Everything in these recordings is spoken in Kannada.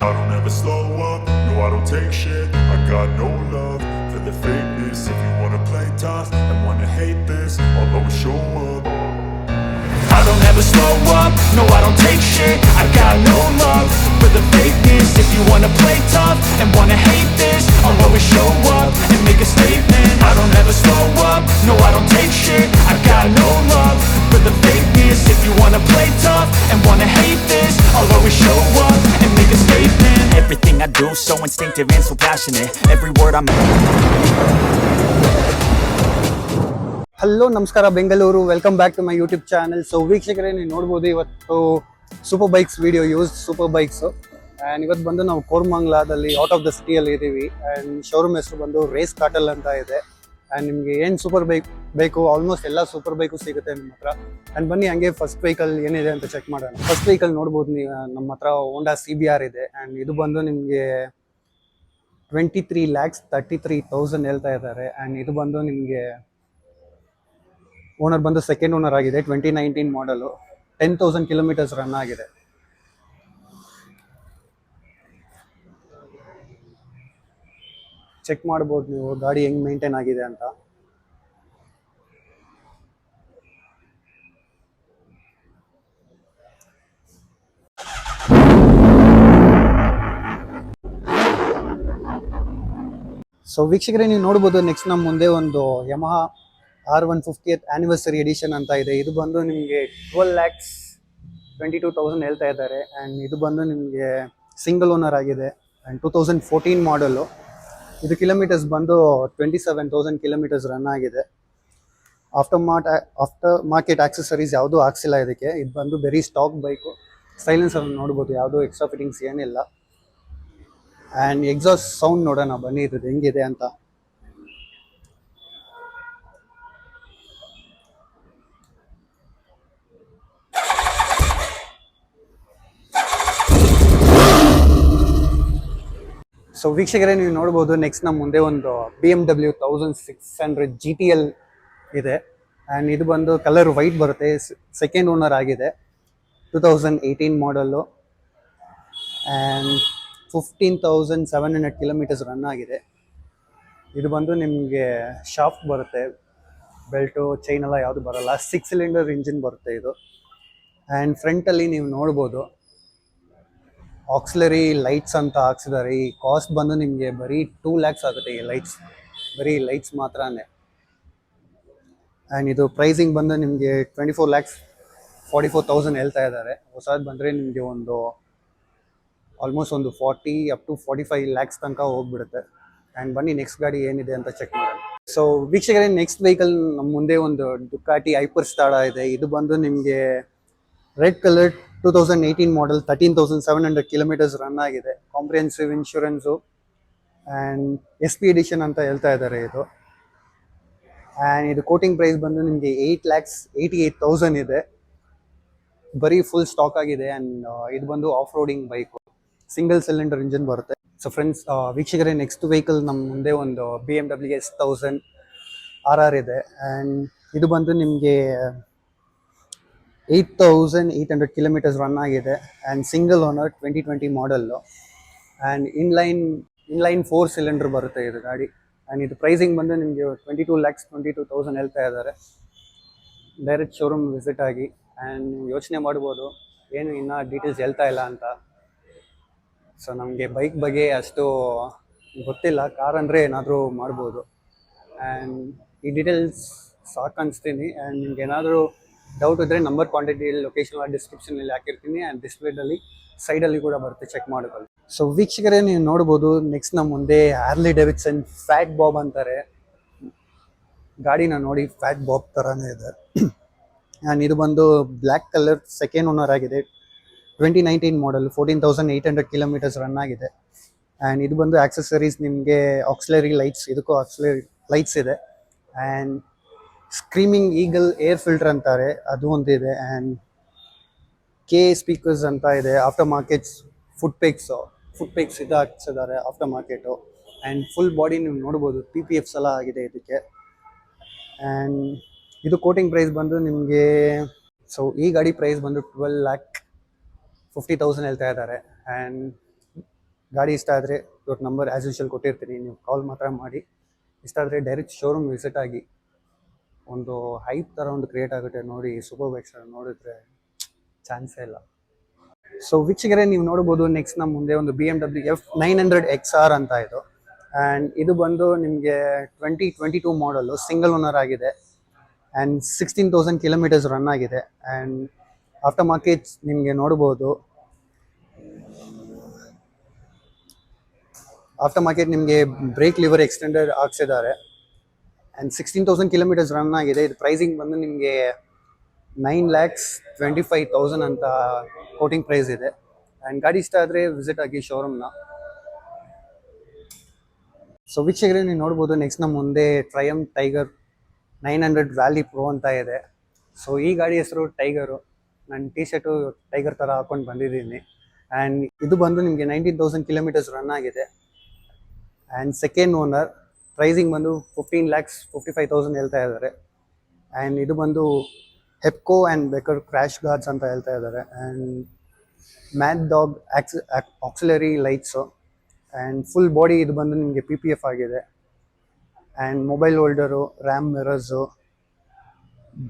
I don't ever slow up, no I don't take shit. I got no love for the fakeness. If you wanna play tough and wanna hate this, I'll always show up. I don't ever slow up, no I don't take shit. I got no love for the fakeness. If you wanna play tough and wanna hate this, I'll always show up and make a statement. I don't ever slow up, no I don't take shit. I got no love for the fakeness. If you wanna play tough and wanna hate this, I'll always show up and make a statement. Everything I do so instinctive and so passionate. Every word I'm hello ನಮಸ್ಕಾರ Bengaluru, welcome back to my YouTube channel. So ವೀಕ್ಷಕರೇ, ನೀವು ನೋಡ್ಬೋದು ಇವತ್ತು super bikes video, use super bikes. And ಇವತ್ತು ಬಂದು ನಾವು ಕೋರ್ಮಂಗ್ಲಾದಲ್ಲಿ ಔಟ್ ಆಫ್ ದ ಸಿಟಿಯಲ್ಲಿ ಇದ್ದೀವಿ. ಆ್ಯಂಡ್ ಶೋರೂಮ್ ಹೆಸರು ಬಂದು ರೇಸ್ ಕಾಟಲ್ ಅಂತ ಇದೆ. ಆ್ಯಂಡ್ ನಿಮಗೆ ಏನು ಸೂಪರ್ ಬೈಕ್ ಬೇಕು, ಆಲ್ಮೋಸ್ಟ್ ಎಲ್ಲ ಸೂಪರ್ ಬೈಕು ಸಿಗುತ್ತೆ ನಿಮ್ಮ ಹತ್ರ. ಆ್ಯಂಡ್ ಬನ್ನಿ ಹಂಗೆ ಫಸ್ಟ್ ವೆಹಿಕಲ್ ಏನಿದೆ ಅಂತ ಚೆಕ್ ಮಾಡೋಣ. ಫಸ್ಟ್ ವೆಹಿಕಲ್ ನೋಡ್ಬೋದು ನೀವು, ನಮ್ಮ ಹತ್ರ ಹೋಂಡಾ CBR ಇದೆ. ಆ್ಯಂಡ್ ಇದು ಬಂದು ನಿಮಗೆ 23,33,000 ಹೇಳ್ತಾ ಇದ್ದಾರೆ. ಆ್ಯಂಡ್ ಇದು ಬಂದು ನಿಮಗೆ ಓನರ್ ಬಂದು ಸೆಕೆಂಡ್ ಓನರ್ ಆಗಿದೆ. 2019 ಮಾಡಲು, 10,000 ಕಿಲೋಮೀಟರ್ಸ್ ರನ್ ಆಗಿದೆ. ಚೆಕ್ ಮಾಡ್ಬೋದು ನೀವು ಗಾಡಿ ಹೆಂಗ್ ಮೇಂಟೈನ್ ಆಗಿದೆ ಅಂತ. ಸೊ ವೀಕ್ಷಕರೇ, ನೀವು ನೋಡ್ಬೋದು ನೆಕ್ಸ್ಟ್ ನಮ್ಮ ಮುಂದೆ ಒಂದು ಯಮಹಾ R150th ಆನಿವರ್ಸರಿ ಎಡಿಷನ್ ಅಂತ ಇದೆ. ಇದು ಬಂದು ನಿಮಗೆ 12,22,000 ಹೇಳ್ತಾ ಇದ್ದಾರೆ. ಆ್ಯಂಡ್ ಇದು ಬಂದು ನಿಮಗೆ ಸಿಂಗಲ್ ಓನರ್ ಆಗಿದೆ. ಆ್ಯಂಡ್ 2014 ಮಾಡಲು. ಇದು ಕಿಲೋಮೀಟರ್ಸ್ ಬಂದು 27,000 ಕಿಲೋಮೀಟರ್ಸ್ ರನ್ ಆಗಿದೆ. ಆಫ್ಟರ್ ಮಾರ್ಕೆಟ್ ಆಕ್ಸೆಸರೀಸ್ ಯಾವುದೂ ಹಾಕ್ಸಿಲ್ಲ ಇದಕ್ಕೆ. ಇದು ಬಂದು ಬರೀ ಸ್ಟಾಕ್ ಬೈಕು. ಸೈಲೆನ್ಸರ್ ನೋಡ್ಬೋದು, ಯಾವುದೂ ಎಕ್ಸ್ಟ್ರಾ ಫಿಟ್ಟಿಂಗ್ಸ್ ಏನಿಲ್ಲ. ಆ್ಯಂಡ್ ಎಕ್ಸಾಸ್ಟ್ ಸೌಂಡ್ ನೋಡೋಣ ಬನ್ನಿ ಇದು ಹೆಂಗಿದೆ ಅಂತ. ಸೊ ವೀಕ್ಷಕರೇ, ನೀವು ನೋಡ್ಬೋದು ನೆಕ್ಸ್ಟ್ ನಮ್ಮ ಮುಂದೆ ಒಂದು BMW 1600 GTL ಇದೆ. ಆ್ಯಂಡ್ ಇದು ಬಂದು ಕಲರ್ ವೈಟ್ ಬರುತ್ತೆ. ಸೆಕೆಂಡ್ ಓನರ್ ಆಗಿದೆ. 2018 ಮಾಡಲು. ಆ್ಯಂಡ್ 15,700 ಕಿಲೋಮೀಟರ್ಸ್ ರನ್ ಆಗಿದೆ. ಇದು ಬಂದು ನಿಮಗೆ ಶಾಫ್ಟ್ ಬರುತ್ತೆ, ಬೆಲ್ಟು ಚೈನ್ ಎಲ್ಲ ಯಾವುದು ಬರಲ್ಲ. 6 ಸಿಲಿಂಡರ್ ಇಂಜಿನ್ ಬರುತ್ತೆ ಇದು. ಆ್ಯಂಡ್ ಫ್ರಂಟಲ್ಲಿ ನೀವು ನೋಡ್ಬೋದು ಆಕ್ಸಿಲರಿ ಲೈಟ್ಸ್ ಅಂತ ಹಾಕ್ಸಿದ್ದಾರೆ. ಈ ಕಾಸ್ಟ್ ಬಂದು ನಿಮಗೆ ಬರೀ 2 lakhs ಆಗುತ್ತೆ ಈ ಲೈಟ್ಸ್, ಬರೀ ಲೈಟ್ಸ್ ಮಾತ್ರನೇ. ಆ್ಯಂಡ್ ಇದು ಪ್ರೈಸಿಂಗ್ ಬಂದು ನಿಮಗೆ 24,44,000 ಹೇಳ್ತಾ ಇದ್ದಾರೆ. ಹೊಸದು ಬಂದರೆ ನಿಮಗೆ ಒಂದು ಆಲ್ಮೋಸ್ಟ್ ಒಂದು 40 up to 45 lakhs ತನಕ ಹೋಗ್ಬಿಡುತ್ತೆ. ಆ್ಯಂಡ್ ಬನ್ನಿ ನೆಕ್ಸ್ಟ್ ಗಾಡಿ ಏನಿದೆ ಅಂತ ಚೆಕ್ ಮಾಡೋಣ. ಸೊ ವೀಕ್ಷಕರೇ, ನೆಕ್ಸ್ಟ್ ವೆಹಿಕಲ್ ನಮ್ಮ ಮುಂದೆ ಒಂದು ಡುಕಾಟಿ ಹೈಪರ್ ಸ್ಟಾರಾ ಇದೆ. ಇದು ಬಂದು ನಿಮಗೆ red colour 2018 model, 13,700 kilometres run ಆಗಿದೆ. Comprehensive insurance and SP edition ಅಂತ ಹೇಳ್ತಾ ಇದ್ದಾರೆ ಇದು. ಆ್ಯಂಡ್ ಇದು ಕೋಟಿಂಗ್ ಪ್ರೈಸ್ ಬಂದು ನಿಮಗೆ 8,88,000 ಇದೆ. ಬರೀ ಫುಲ್ ಸ್ಟಾಕ್ ಆಗಿದೆ. ಆ್ಯಂಡ್ ಇದು ಬಂದು off roading bike, single cylinder engine ಬರುತ್ತೆ. ಸೊ ಫ್ರೆಂಡ್ಸ್, ವೀಕ್ಷಕರೇ, ನೆಕ್ಸ್ಟ್ ವೆಹಿಕಲ್ ನಮ್ಮ ಮುಂದೆ ಒಂದು BMW S1000 RR ಇದೆ. ಆ್ಯಂಡ್ ಇದು ಬಂದು ನಿಮಗೆ 8,800 ಕಿಲೋಮೀಟರ್ಸ್ ರನ್ ಆಗಿದೆ. And single owner, 2020 model. And inline 4 cylinder ಬರುತ್ತೆ ಇದು ಗಾಡಿ. ಆ್ಯಂಡ್ ಇದು ಪ್ರೈಸಿಂಗ್ ಬಂದು ನಿಮಗೆ 22,22,000 ಹೇಳ್ತಾ ಇದ್ದಾರೆ. ಡೈರೆಕ್ಟ್ ಶೋರೂಮ್ ವಿಸಿಟ್ ಆಗಿ. ಆ್ಯಂಡ್ ನೀವು ಯೋಚನೆ ಮಾಡ್ಬೋದು ಏನು ಇನ್ನೂ ಡೀಟೇಲ್ಸ್ ಹೇಳ್ತಾ ಇಲ್ಲ ಅಂತ. ಸೊ ನಮಗೆ ಬೈಕ್ ಬಗ್ಗೆ ಅಷ್ಟು ಗೊತ್ತಿಲ್ಲ, ಕಾರ್ ಅಂದರೆ ಏನಾದರೂ ಮಾಡ್ಬೋದು. ಆ್ಯಂಡ್ ಈ ಡೀಟೇಲ್ಸ್ ಸಾಕು ಅನಿಸ್ತೀನಿ. ಆ್ಯಂಡ್ ನಿಮ್ಗೆ ಏನಾದರೂ ಡೌಟ್ ಇದ್ದರೆ ನಂಬರ್, ಕಾಂಟ್ಯಾಕ್ಟ್ ಲೊಕೇಶನ್ ಡಿಸ್ಕ್ರಿಪ್ಷನಲ್ಲಿ ಹಾಕಿರ್ತೀನಿ. ಆ್ಯಂಡ್ ಡಿಸ್ಪ್ಲೇದಲ್ಲಿ ಸೈಡಲ್ಲಿ ಕೂಡ ಬರುತ್ತೆ, ಚೆಕ್ ಮಾಡ್ಕೊಳ್ಳಿ. ಸೊ ವೀಕ್ಷಕರೇ, ನೀವು ನೋಡ್ಬೋದು ನೆಕ್ಸ್ಟ್ ನಮ್ಮ ಮುಂದೆ ಹಾರ್ಲಿ ಡೇವಿಡ್ಸನ್ ಫ್ಯಾಟ್ ಬಾಬ್ ಅಂತಾರೆ. ಗಾಡಿನ ನೋಡಿ ಫ್ಯಾಟ್ ಬಾಬ್ ಥರನೇ ಇದೆ. ಆ್ಯಂಡ್ ಇದು ಬಂದು ಬ್ಲ್ಯಾಕ್ ಕಲರ್, ಸೆಕೆಂಡ್ ಓನರ್ ಆಗಿದೆ. 2019 ಮಾಡಲ್, 14,800 ಕಿಲೋಮೀಟರ್ಸ್ ರನ್ ಆಗಿದೆ. ಆ್ಯಂಡ್ ಇದು ಬಂದು ಆಕ್ಸೆಸರೀಸ್ ನಿಮಗೆ ಆಕ್ಸಿಲರಿ ಲೈಟ್ಸ್, ಇದಕ್ಕೂ ಆಕ್ಸಿಲರಿ ಲೈಟ್ಸ್ ಇದೆ. And screaming eagle air filter ಅಂತಾರೆ, ಅದು ಒಂದಿದೆ. ಆ್ಯಂಡ್ K ಸ್ಪೀಕರ್ಸ್ ಅಂತ ಇದೆ. ಆಫ್ಟರ್ ಮಾರ್ಕೆಟ್ಸ್ ಫುಟ್ ಪೇಕ್ಸ್ ಇದು ಹಾಕ್ಸಿದ್ದಾರೆ after market. And full body ನೀವು ನೋಡ್ಬೋದು PPFs ಎಲ್ಲ ಆಗಿದೆ ಇದಕ್ಕೆ. ಆ್ಯಂಡ್ ಇದು ಕೋಟಿಂಗ್ ಪ್ರೈಸ್ ಬಂದು ನಿಮಗೆ, ಸೊ ಈ ಗಾಡಿ ಪ್ರೈಸ್ ಬಂದು 12,50,000 ಹೇಳ್ತಾ ಇದ್ದಾರೆ. ಆ್ಯಂಡ್ ಗಾಡಿ ಇಷ್ಟ ಆದರೆ ಇವ್ರ ನಂಬರ್ ಆ್ಯಸ್ ಯೂಶುವಲ್ ಕೊಟ್ಟಿರ್ತೀನಿ, ನೀವು ಕಾಲ್ ಮಾತ್ರ ಮಾಡಿ. ಇಷ್ಟ ಆದರೆ ಡೈರೆಕ್ಟ್ ಶೋರೂಮ್ ವಿಸಿಟ್ ಆಗಿ. ಒಂದು ಹೈಪ್ ಥರ ಒಂದು ಕ್ರಿಯೇಟ್ ಆಗುತ್ತೆ ನೋಡಿ ಸೂಪರ್ ಬೈಕ್ಸ್ ನೋಡಿದ್ರೆ ಚಾನ್ಸೇ ಇಲ್ಲ. ಸೊ ವೀಕ್ಷಕರೇ, ನೀವು ನೋಡ್ಬೋದು ನೆಕ್ಸ್ಟ್ ನಮ್ಮ ಮುಂದೆ ಒಂದು BMW F900 XR ಅಂತ ಇದು. ಆ್ಯಂಡ್ ಇದು ಬಂದು ನಿಮಗೆ 2022 ಮಾಡಲು, ಸಿಂಗಲ್ ಓನರ್ ಆಗಿದೆ ಆ್ಯಂಡ್ 16,000 ಕಿಲೋಮೀಟರ್ಸ್ ರನ್ ಆಗಿದೆ. ಆ್ಯಂಡ್ ಆಫ್ಟರ್ ಮಾರ್ಕೆಟ್ ನಿಮಗೆ ನೋಡ್ಬೋದು, ಆಫ್ಟರ್ ಮಾರ್ಕೆಟ್ ನಿಮಗೆ ಬ್ರೇಕ್ ಲಿವರ್ ಎಕ್ಸ್ಟೆಂಡರ್ ಹಾಕ್ಸಿದ್ದಾರೆ. ಆ್ಯಂಡ್ 16,000 ಕಿಲೋಮೀಟರ್ಸ್ ರನ್ ಆಗಿದೆ. ಇದು ಪ್ರೈಸಿಂಗ್ ಬಂದು ನಿಮಗೆ 9,25,000 ಅಂತ ಕೋಟಿಂಗ್ ಪ್ರೈಸ್ ಇದೆ. ಆ್ಯಂಡ್ ಗಾಡಿ ಇಷ್ಟ ಆದರೆ ವಿಸಿಟ್ ಆಗಿ ಶೋರೂಮ್ನ. ಸೊ ವೀಕ್ಷಕರೇ, ನೀವು ನೋಡ್ಬೋದು ನೆಕ್ಸ್ಟ್ ನಮ್ಮ ಮುಂದೆ ಟ್ರಯಂಫ್ ಟೈಗರ್ 900 ವ್ಯಾಲಿ ಪ್ರೋ ಅಂತ ಇದೆ. ಸೊ ಈ ಗಾಡಿ ಹೆಸರು ಟೈಗರು. ನಾನು ಟಿ ಶರ್ಟು ಟೈಗರ್ ಥರ ಹಾಕೊಂಡು ಬಂದಿದ್ದೀನಿ. ಆ್ಯಂಡ್ ಇದು ಬಂದು ನಿಮಗೆ 19,000 ಕಿಲೋಮೀಟರ್ಸ್ ರನ್ ಆಗಿದೆ. And second owner. ಪ್ರೈಸಿಂಗ್ ಬಂದು 15,55,000 ಹೇಳ್ತಾ ಇದ್ದಾರೆ. ಆ್ಯಂಡ್ ಇದು ಬಂದು ಹೆಪ್ಕೋ ಆ್ಯಂಡ್ ಬೆಕರ್ ಕ್ರ್ಯಾಶ್ ಗಾರ್ಡ್ಸ್ ಅಂತ ಹೇಳ್ತಾ ಇದ್ದಾರೆ. And mad dog auxiliary lights. And full body ಇದು ಬಂದು ನಿಮಗೆ PPF ಆಗಿದೆ. And mobile holder, RAM mirrors,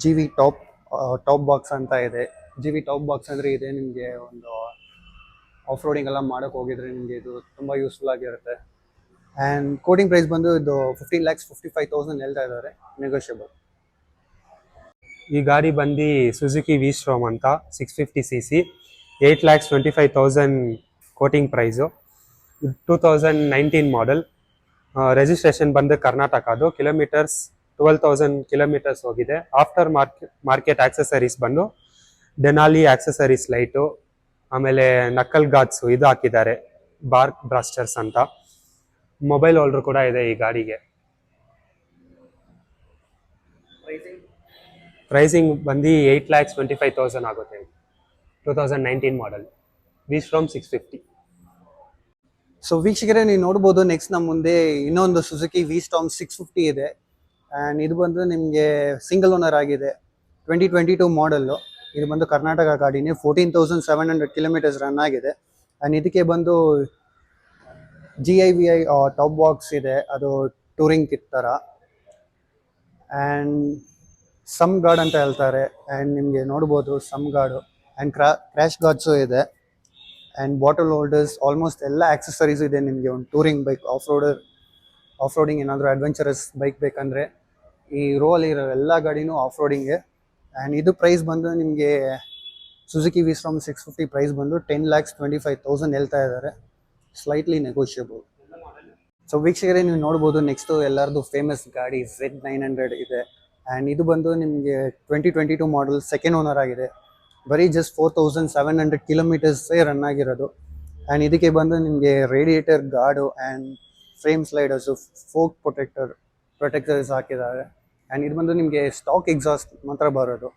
GV top box ಅಂತ ಇದೆ. GV ಟಾಪ್ ಬಾಕ್ಸ್ ಅಂದರೆ ಇದೆ ನಿಮಗೆ ಒಂದು ಆಫ್ ರೋಡಿಂಗ್ ಎಲ್ಲ ಮಾಡೋಕ್ಕೆ ಹೋಗಿದ್ರೆ ನಿಮಗೆ ಇದು ತುಂಬ ಯೂಸ್ಫುಲ್ ಆಗಿರುತ್ತೆ. ಆ್ಯಂಡ್ ಕೋಟಿಂಗ್ ಪ್ರೈಸ್ ಬಂದು ಇದು 15,55,000 ಹೇಳ್ತಾ ಇದ್ದಾರೆ, ನೆಗೋಷಿಯಬಲ್. ಈ ಗಾಡಿ ಬಂದು ಸುಜುಕಿ V-Strom ಅಂತ 650cc, 8,25,000 quoting price. 2019 model. Registration ಬಂದು ಕರ್ನಾಟಕದು. ಕಿಲೋಮೀಟರ್ಸ್ 12,000 ಕಿಲೋಮೀಟರ್ಸ್ ಹೋಗಿದೆ. ಆಫ್ಟರ್ ಮಾರ್ಕೆಟ್ ಆಕ್ಸೆಸರೀಸ್ ಬಂದು ಡೆನಾಲಿ ಆಕ್ಸೆಸರೀಸ್ ಲೈಟು, ಆಮೇಲೆ ನಕ್ಕಲ್ ಗಾರ್ಡ್ಸು ಇದು ಹಾಕಿದ್ದಾರೆ, ಬಾರ್ಕ್ ಬ್ರಾಸ್ಟರ್ಸ್ ಅಂತ. ಮೊಬೈಲ್ ಹೋಲ್ಡರ್ ಕೂಡ ಇದೆ ಈ ಗಾಡಿಗೆ. ಪ್ರೈಸಿಂಗ್ ಬಂದು 8,25,000 ಆಗುತ್ತೆ. 2019 ಮಾಡೆಲ್ V-Strom 650. ಸೊ ವೀಕ್ಷಕರೇ, ನೀವು ನೋಡ್ಬೋದು ನೆಕ್ಸ್ಟ್ ನಮ್ಮ ಮುಂದೆ ಇನ್ನೊಂದು ಸುಜುಕಿ V-Strom 650 ಇದೆ. ಆ್ಯಂಡ್ ಇದು ಬಂದು ನಿಮಗೆ ಸಿಂಗಲ್ ಓನರ್ ಆಗಿದೆ. 2022 ಮಾಡಲ್ಲು. ಇದು ಬಂದು ಕರ್ನಾಟಕ ಗಾಡಿನೇ. 14,700 ಕಿಲೋಮೀಟರ್ಸ್ ರನ್ ಆಗಿದೆ. ಆ್ಯಂಡ್ ಇದಕ್ಕೆ ಬಂದು GIVI ಟಾಪ್ ಬಾಕ್ಸ್ ಇದೆ, ಅದು ಟೂರಿಂಗ್ ಕಿಟ್ ಥರ. ಆ್ಯಂಡ್ ಸಮ್ ಗಾರ್ಡ್ ಅಂತ ಹೇಳ್ತಾರೆ. ಆ್ಯಂಡ್ ನಿಮಗೆ ನೋಡ್ಬೋದು sump guard. And crash guards ಇದೆ. ಆ್ಯಂಡ್ ಬಾಟಲ್ ಹೋಲ್ಡರ್ಸ್, ಆಲ್ಮೋಸ್ಟ್ ಎಲ್ಲ ಆಕ್ಸೆಸರೀಸ್ ಇದೆ ನಿಮಗೆ. ಒಂದು ಟೂರಿಂಗ್ ಬೈಕ್, ಆಫ್ ರೋಡಿಂಗ್ ಏನಾದರೂ ಅಡ್ವೆಂಚರಸ್ ಬೈಕ್ ಬೇಕಂದರೆ ಈ ರೋ ಅಲ್ಲಿರೋ ಎಲ್ಲ ಗಾಡಿನೂ ಆಫ್ ರೋಡಿಂಗೆ. ಆ್ಯಂಡ್ ಇದು ಪ್ರೈಸ್ ಬಂದು ನಿಮಗೆ ಸುಜುಕಿ V-Strom 650 ಪ್ರೈಸ್ ಬಂದು 10,25,000 ಹೇಳ್ತಾ ಇದ್ದಾರೆ, ಸ್ಲೈಟ್ಲಿ ನೆಗೋಷಿಯಬಲ್. ಸೊ ವೀಕ್ಷಕರೇ, ನೀವು ನೋಡ್ಬೋದು ನೆಕ್ಸ್ಟು ಎಲ್ಲರದು ಫೇಮಸ್ ಗಾಡಿ Z900 ಇದೆ. ಆ್ಯಂಡ್ ಇದು ಬಂದು ನಿಮಗೆ 2022 ಮಾಡಲ್, ಸೆಕೆಂಡ್ ಓನರ್ ಆಗಿದೆ. ಬರೀ ಜಸ್ಟ್ 4,700 ಕಿಲೋಮೀಟರ್ಸೇ ರನ್ ಆಗಿರೋದು. ಆ್ಯಂಡ್ ಇದಕ್ಕೆ ಬಂದು ನಿಮಗೆ radiator guard and frame sliders, fork protectors ಹಾಕಿದ್ದಾರೆ. ಆ್ಯಂಡ್ ಇದು ಬಂದು ನಿಮಗೆ ಸ್ಟಾಕ್ ಎಕ್ಸಾಸ್ಟ್ ಮಾತ್ರ ಬರೋದು.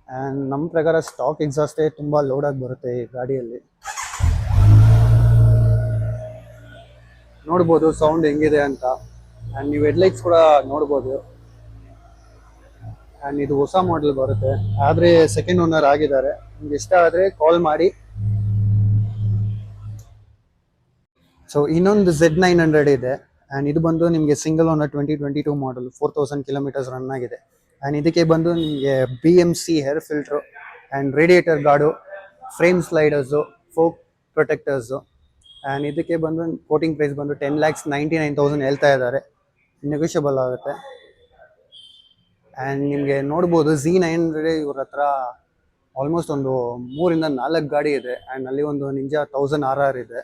ಆ್ಯಂಡ್ ನಮ್ಮ ಪ್ರಕಾರ ಸ್ಟಾಕ್ ಎಕ್ಸಾಸ್ಟೇ ತುಂಬ ಲೋಡಾಗಿ ಬರುತ್ತೆ ಈ ಗಾಡಿಯಲ್ಲಿ. ನೋಡ್ಬೋದು ಸೌಂಡ್ ಹೆಂಗಿದೆ ಅಂತ. ಆ್ಯಂಡ್ ನೀವು ಹೆಡ್ಲೈಟ್ಸ್ ಕೂಡ ನೋಡ್ಬೋದು. ಆ್ಯಂಡ್ ಇದು ಹೊಸ ಮಾಡೆಲ್ ಬರುತ್ತೆ, ಆದರೆ ಸೆಕೆಂಡ್ ಓನರ್ ಆಗಿದ್ದಾರೆ. ನಿಮ್ಗೆ ಇಷ್ಟ ಆದರೆ ಕಾಲ್ ಮಾಡಿ. ಸೊ ಇನ್ನೊಂದು Z900 ಇದೆ. ಆ್ಯಂಡ್ ಇದು ಬಂದು ನಿಮಗೆ single owner 2022 model, 4,000 kilometres run ಆಗಿದೆ. ಆ್ಯಂಡ್ ಇದಕ್ಕೆ ಬಂದು ನಿಮಗೆ BMC air filter and radiator guard, frame sliders, fork protectors. And ಇದಕ್ಕೆ ಬಂದು ಕೋಟಿಂಗ್ ಪ್ರೈಸ್ ಬಂದು 10,99,000 ಹೇಳ್ತಾ ಇದ್ದಾರೆ, ನೆಗೋಷಿಯಬಲ್ ಆಗುತ್ತೆ. ಆ್ಯಂಡ್ ನಿಮಗೆ ನೋಡ್ಬೋದು Z900 ಇವ್ರ ಹತ್ರ ಆಲ್ಮೋಸ್ಟ್ ಒಂದು 3-4 ಗಾಡಿ ಇದೆ. ಆ್ಯಂಡ್ ಅಲ್ಲಿ ಒಂದು ನಿಂಜಾ 1000 RR ಇದೆ.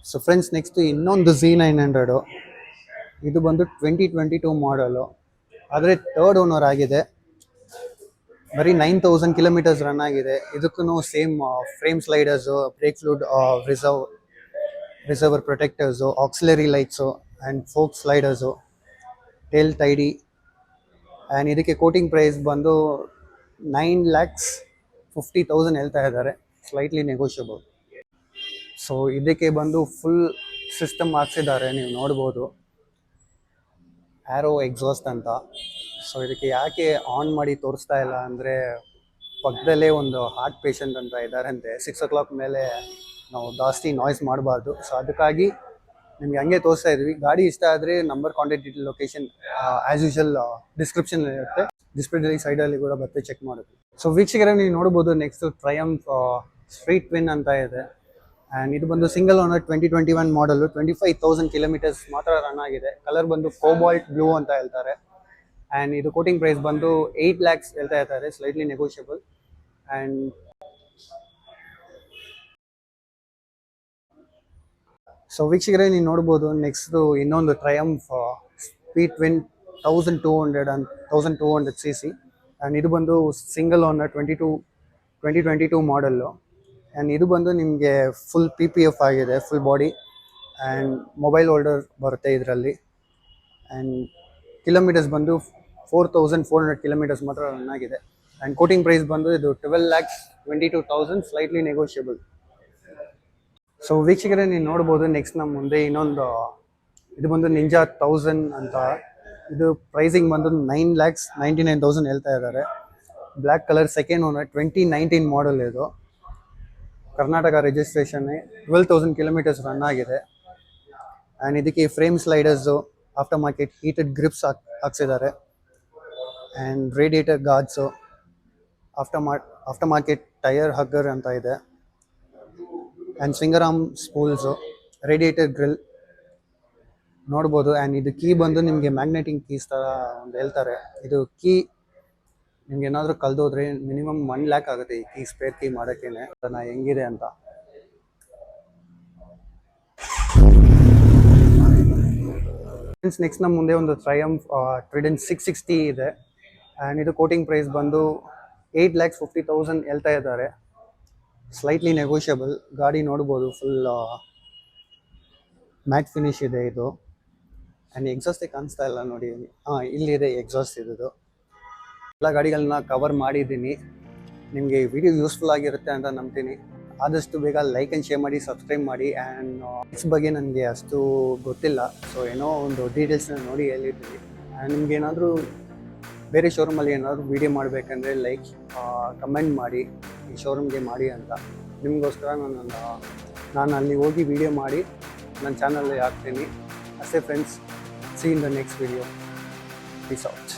ಸೊ ಫ್ರೆಂಡ್ಸ್, ನೆಕ್ಸ್ಟ್ ಇನ್ನೊಂದು Z900. ಇದು ಬಂದು 2022 ಮಾಡಲು, ಆದರೆ ಥರ್ಡ್ ಓನರ್ ಆಗಿದೆ. ಬರೀ 9,000 ಕಿಲೋಮೀಟರ್ಸ್ ರನ್ ಆಗಿದೆ. ಇದಕ್ಕೂ same frame sliders, brake fluid reservoir protectors, auxiliary lights and fork sliders, tail tidy. And ಇದಕ್ಕೆ ಕೋಟಿಂಗ್ ಪ್ರೈಸ್ ಬಂದು 9,50,000 ಹೇಳ್ತಾ ಇದ್ದಾರೆ, ಸ್ಲೈಟ್ಲಿ ನೆಗೋಷಿಯಬಲ್. ಸೊ ಇದಕ್ಕೆ ಬಂದು ಫುಲ್ ಸಿಸ್ಟಮ್ ಹಾಕ್ಸಿದ್ದಾರೆ, ನೀವು ನೋಡ್ಬೋದು, ಆ್ಯರೋ ಎಕ್ಸಾಸ್ಟ್ ಅಂತ. ಸೊ ಇದಕ್ಕೆ ಯಾಕೆ ಆನ್ ಮಾಡಿ ತೋರಿಸ್ತಾ ಇಲ್ಲ ಅಂದರೆ, ಪಕ್ಕದಲ್ಲೇ ಒಂದು ಹಾರ್ಟ್ ಪೇಷಂಟ್ ಅಂತ ಇದ್ದಾರಂತೆ. 6 o'clock ಮೇಲೆ ನಾವು ಜಾಸ್ತಿ ನಾಯ್ಸ್ ಮಾಡಬಾರ್ದು. ಸೊ ಅದಕ್ಕಾಗಿ ನಿಮ್ಗೆ ಹಂಗೆ ತೋರಿಸ್ತಾ ಇದ್ವಿ. ಗಾಡಿ ಇಷ್ಟ ಆದರೆ number, contact detail, location as usual description ಇರುತ್ತೆ. ಡಿಸ್ಪ್ಲೇದಲ್ಲಿ ಸೈಡಲ್ಲಿ ಕೂಡ ಬರುತ್ತೆ, ಚೆಕ್ ಮಾಡೋದು. ಸೊ ವೀಕ್ಷಕರೇ, ನೀವು ನೋಡ್ಬೋದು ನೆಕ್ಸ್ಟ್ ಟ್ರಯಂಫ್ ಸ್ಟ್ರೀಟ್ ಟ್ವಿನ್ ಅಂತ ಇದೆ. ಆ್ಯಂಡ್ ಇದು ಬಂದು ಸಿಂಗಲ್ ಓನರ್ 2021 ಮಾಡಲು, 25,000 ಕಿಲೋಮೀಟರ್ಸ್ ಮಾತ್ರ ರನ್ ಆಗಿದೆ. ಕಲರ್ ಬಂದು ಕೋಬಾಲ್ಟ್ ಬ್ಲೂ ಅಂತ ಹೇಳ್ತಾರೆ. ಆ್ಯಂಡ್ ಇದು ಕೋಟಿಂಗ್ ಪ್ರೈಸ್ ಬಂದು 8 lakhs ಹೇಳ್ತಾ ಇರ್ತಾರೆ, ಸ್ಲೈಟ್ಲಿ ನೆಗೋಷಿಯಬಲ್. ಆ್ಯಂಡ್ ಸೊ ವೀಕ್ಷಕರೇ, ನೀವು ನೋಡ್ಬೋದು ನೆಕ್ಸ್ಟು ಇನ್ನೊಂದು triumph speed twin 1200 cc. And ಇದು ಬಂದು ಸಿಂಗಲ್ ಓನರ್ 2022 ಮಾಡಲ್ಲು. ಆ್ಯಂಡ್ ಇದು ಬಂದು ನಿಮಗೆ ಫುಲ್ PPF ಆಗಿದೆ, full body. And mobile holder ಬರುತ್ತೆ ಇದರಲ್ಲಿ. ಆ್ಯಂಡ್ ಕಿಲೋಮೀಟರ್ಸ್ ಬಂದು 4,400 ಕಿಲೋಮೀಟರ್ಸ್ ಮಾತ್ರ ರನ್ ಆಗಿದೆ. ಆ್ಯಂಡ್ ಕೋಟಿಂಗ್ ಪ್ರೈಸ್ ಬಂದು ಇದು 12,22,000, ಸ್ಲೈಟ್ಲಿ ನೆಗೋಷಿಯಬಲ್. ಸೊ ವೀಕ್ಷಕರೇ, ನೀವು ನೋಡ್ಬೋದು ನೆಕ್ಸ್ಟ್ ನಮ್ಮ ಮುಂದೆ ಇನ್ನೊಂದು, ಇದು ಬಂದು ನಿಂಜಾ 1000 ಅಂತ. ಇದು ಪ್ರೈಸಿಂಗ್ ಬಂದು 9,99,000 ಹೇಳ್ತಾ ಇದ್ದಾರೆ. Black colour, second owner, 2019 model. ಇದು ಕರ್ನಾಟಕ ರಿಜಿಸ್ಟ್ರೇಷನ್, 12,000 ಕಿಲೋಮೀಟರ್ಸ್ ರನ್ ಆಗಿದೆ. ಆ್ಯಂಡ್ ಇದಕ್ಕೆ frame sliders, after market heated grips ಹಾಕ್ಸಿದ್ದಾರೆ. And radiator guards, after market tyre hugger ಅಂತ ಇದೆ. And swinger arm spools, radiator grille ನೋಡ್ಬೋದು. ಆ್ಯಂಡ್ ಇದು ಕೀ ಬಂದು ನಿಮಗೆ ಮ್ಯಾಗ್ನೆಟಿಕ್ ಕೀಸ್ ಥರ ಒಂದು ಹೇಳ್ತಾರೆ. ಇದು ಕೀ ನಿಮ್ಗೆ ಏನಾದರೂ ಕಳೆದೋದ್ರೆ ಮಿನಿಮಮ್ 1 lakh ಆಗುತ್ತೆ ಈ ಕೀ, ಸ್ಪೇರ್ ಕೀ ಮಾಡೋಕ್ಕೇನೆ. ಅದನ್ನು ಹೆಂಗಿದೆ ಅಂತ. ನೆಕ್ಸ್ಟ್ ನಮ್ಮ ಮುಂದೆ ಒಂದು ಟ್ರಯಂಫ್ ಟ್ರಿಡೆಂಟ್ 660 ಇದೆ. ಆ್ಯಂಡ್ ಇದು ಕೋಟಿಂಗ್ ಪ್ರೈಸ್ ಬಂದು 8,50,000 ಹೇಳ್ತಾ ಇದ್ದಾರೆ, ಸ್ಲೈಟ್ಲಿ ನೆಗೋಷಿಯಬಲ್. ಗಾಡಿ ನೋಡ್ಬೋದು ಫುಲ್ ಮ್ಯಾಟ್ ಫಿನಿಶ್ ಇದೆ ಇದು. ಆ್ಯಂಡ್ ಎಕ್ಸಾಸ್ಟೇ ಕಾಣಿಸ್ತಾ ಇಲ್ಲ ನೋಡಿ. ಇಲ್ಲಿದೆ ಎಕ್ಸಾಸ್ಟ್ ಇರೋದು. ಎಲ್ಲ ಗಾಡಿಗಳನ್ನ ಕವರ್ ಮಾಡಿದ್ದೀನಿ. ನಿಮಗೆ ವಿಡಿಯೋ ಯೂಸ್ಫುಲ್ ಆಗಿರುತ್ತೆ ಅಂತ ನಂಬ್ತೀನಿ. ಆದಷ್ಟು ಬೇಗ ಲೈಕ್ ಆ್ಯಂಡ್ ಶೇರ್ ಮಾಡಿ, ಸಬ್ಸ್ಕ್ರೈಬ್ ಮಾಡಿ. ಆ್ಯಂಡ್ ಇಟ್ಸ್ ಬಗ್ಗೆ ನನಗೆ ಅಷ್ಟು ಗೊತ್ತಿಲ್ಲ, ಸೊ ಏನೋ ಒಂದು ಡೀಟೇಲ್ಸ್ನ ನೋಡಿ ಹೇಳಿದ್ದೀನಿ. ಆ್ಯಂಡ್ ನಿಮ್ಗೆ ಏನಾದರೂ ಬೇರೆ ಶೋರೂಮಲ್ಲಿ ಏನಾದರೂ ವೀಡಿಯೋ ಮಾಡಬೇಕಂದ್ರೆ ಕಮೆಂಟ್ ಮಾಡಿ, ಈ ಶೋರೂಮ್ಗೆ ಮಾಡಿ ಅಂತ. ನಿಮಗೋಸ್ಕರ ನಾನು ಅಲ್ಲಿ ಹೋಗಿ ವೀಡಿಯೋ ಮಾಡಿ ನನ್ನ ಚಾನಲಲ್ಲಿ ಹಾಕ್ತೀನಿ ಅಷ್ಟೇ friends. See you in the next video. Peace out.